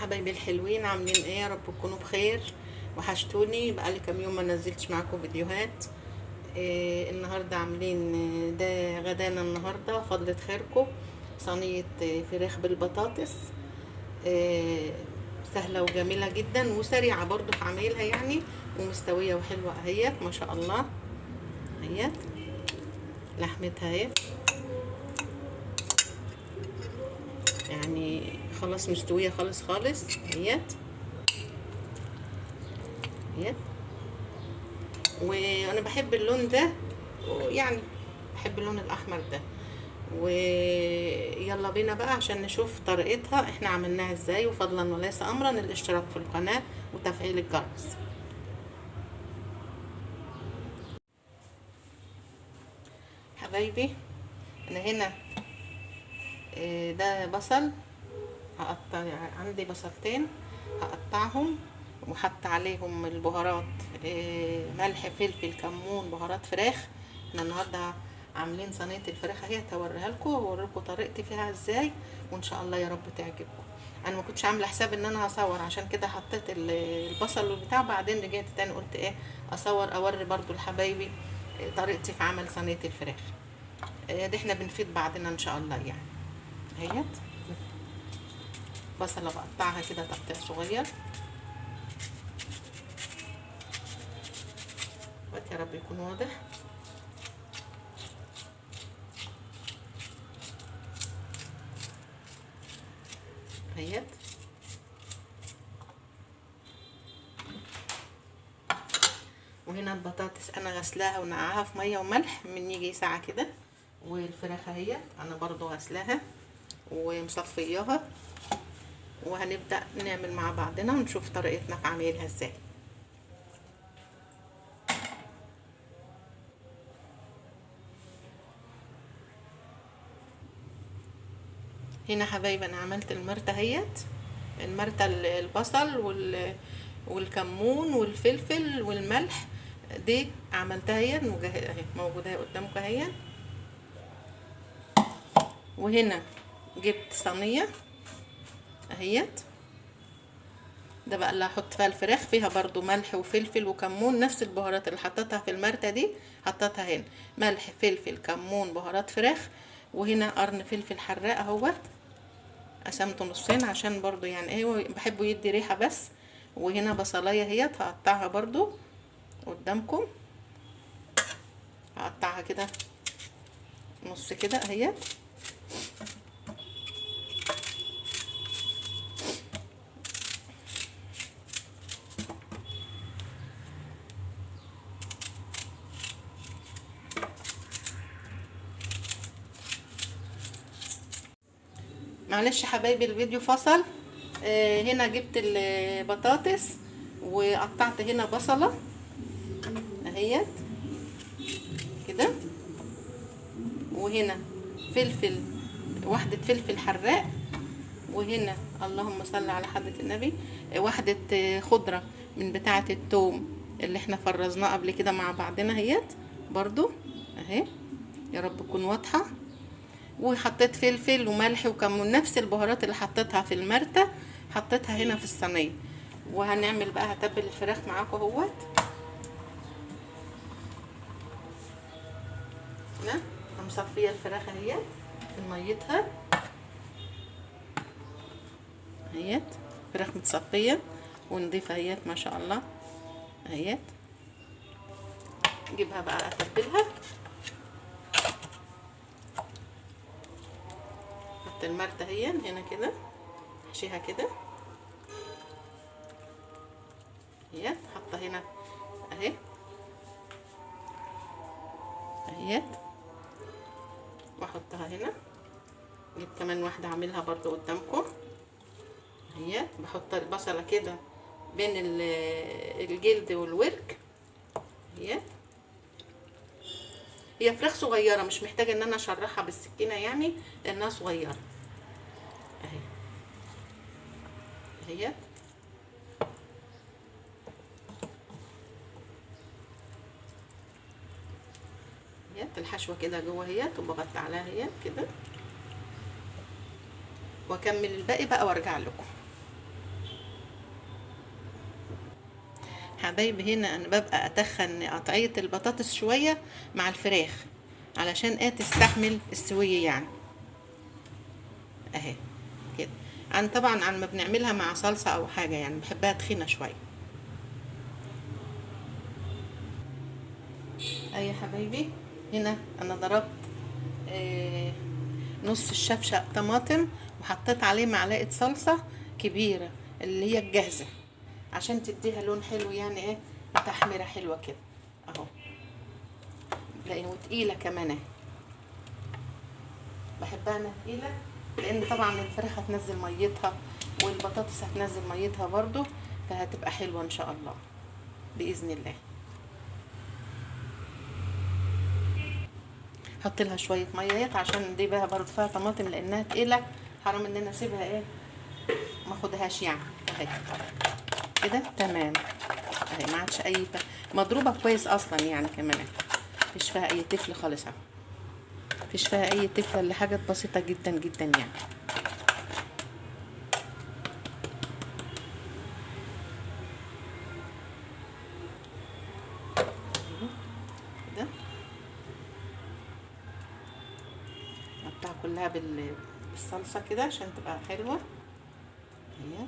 حبايبي الحلوين، عاملين ايه؟ يا رب تكونوا بخير. وحشتوني، بقالي كام يوم ما نزلتش معاكم فيديوهات. النهارده عاملين ده غدانا النهارده فضلة خيركم. صينية فراخ بالبطاطس. إيه سهلة وجميلة جدا وسريعة برضو في عمايلها يعني، ومستوية وحلوة اهيت ما شاء الله. اهيت لحمتها اهي، يعني خلاص مستوية خالص خالص اهيت. اهيت وانا بحب اللون ده، يعني بحب اللون الاحمر ده. ويلا بينا بقى عشان نشوف طريقتها احنا عملناها ازاي، وفضلا وليس امرا الاشتراك في القناة وتفعيل الجرس. حبايبي انا هنا ده بصل، هقطع عندي بصلتين هقطعهم، وحط عليهم البهارات، ملح فلفل كمون بهارات فراخ. احنا النهارده عاملين صينيه الفراخ اهي، هوريها لكم واوريكم طريقتي فيها ازاي، وان شاء الله يا رب تعجبكم. انا ما كنتش عامله حساب ان انا هصور، عشان كده حطيت البصل والبتاع، بعدين رجعت تاني قلت ايه اصور اوري برضو لحبايبي طريقتي في عمل صينيه الفراخ. دي احنا بنفيد بعضنا ان شاء الله يعني. اهيت بصله بقطعها كده تقطيع صغير، يا رب يكون واضح. اهيت وهنا البطاطس انا غسلاها ونقعها في ميه وملح من يجي ساعه كده، والفراخ اهي انا برضو غسلاها ومصفياها، وهنبدا نعمل مع بعضنا ونشوف طريقتنا في عملها ازاي. هنا حبايبي انا عملت المرته اهيت، المرته البصل والكمون والفلفل والملح دي عملتها اهي، موجوده قدامكم اهي. وهنا جبت صينيه اهيت، ده بقى اللي هحط فيها الفراخ، فيها برضو ملح وفلفل وكمون، نفس البهارات اللي حطيتها في المرتة دي حطيتها هنا، ملح فلفل كمون بهارات فراخ. وهنا قرن فلفل حراق اهوت، قسمته نصين عشان برضو يعني ايه بحبه يدي ريحة بس. وهنا بصلايه اهيت هقطعها برضو قدامكم، هقطعها كده نص كده اهيت. معلش حبايبي الفيديو فصل. هنا جبت البطاطس وقطعت هنا بصلة اهيت كده، وهنا فلفل، واحدة فلفل حراق، وهنا اللهم صل على حضرة النبي واحدة خضرة من بتاعة التوم اللي احنا فرزناه قبل كده مع بعضنا اهيت برضو اهي، يا رب تكون واضحة. وحطيت فلفل وملح وكمون، نفس البهارات اللي حطيتها في المرتة حطيتها هنا في الصينية. وهنعمل بقى هتبل الفراخ معاكم اهوت. هنا مصفيه الفراخ اهيت في ميتها اهيت، فراخ متصفيه ونضيفها اهيت ما شاء الله اهيت. اجيبها بقى اتبلها، احط المرتة اهي هنا كده، احشيها كده اهيت، حاطه هنا اهي اهيت، واحطها هنا. اجيب كمان واحده اعملها برضو قدامكم اهيت، بحط البصله كده بين الجلد والورك اهيت. هي فراخ صغيره مش محتاجه ان انا اشرحها بالسكينه يعني لانها صغيره اهي اهيت. الحشوه كده جوه اهيت، وبغطي عليها اهيت كده، واكمل الباقي بقى وارجع لكم. حبايبي هنا انا ببقى اتخن قطعية البطاطس شوية مع الفراخ علشان تستحمل السوية يعني. اهي كده. طبعا عن ما بنعملها مع صلصة او حاجة يعني بحبها تخينة شوية. اي حبايبي، هنا انا ضربت آه نص الشفشق طماطم، وحطيت عليه معلقة صلصة كبيرة اللي هي الجاهزة عشان تديها لون حلو يعني وتحميرة حلوة كده اهو. وتقيلة كمان بحبها انا تقيلة، لان طبعا الفراخ هتنزل ميتها والبطاطس هتنزل ميتها برضو، فهتبقى حلوة ان شاء الله بإذن الله. حط لها شويه ميات عشان دي بقى برضه فيها طماطم لانها تقيله، حرام ان انا اسيبها ما اخدهاش يعني. اهي كده تمام. اهي ما عادش مضروبه كويس اصلا يعني كمان مفيش فيها اي تفل خالص اهو، مفيش فيها اي تفله الا حاجات بسيطه جدا جدا يعني. كده نقطعها كلها بالصلصه كده عشان تبقى حلوه. اهي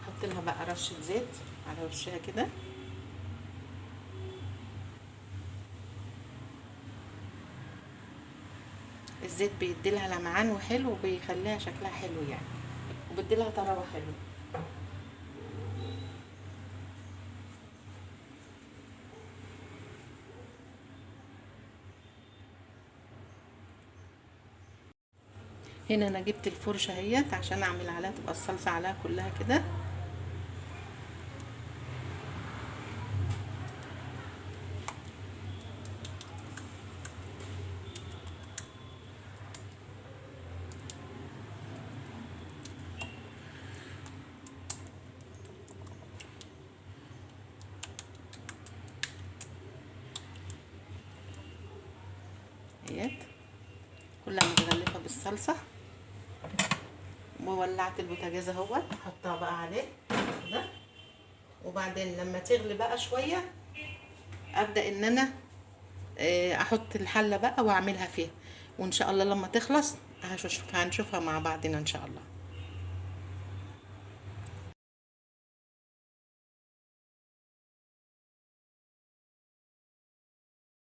حط لها بقى رشه زيت على وشها كده. الزيت بيديلها لمعان وحلو وبيخليها شكلها حلو يعني، وبيديلها طراوه حلو. هنا انا جبت الفرشه اهيت عشان اعمل عليها تبقى الصلصه عليها كلها كده. اهيت كلها متغلفه بالصلصه، وولعت البوتاجاز اهوت احطها بقى عليه كده. وبعدين لما تغلي بقى شويه ابدا ان انا احط الحله بقى واعملها فيها، وان شاء الله لما تخلص هنشوفها مع بعضنا ان شاء الله.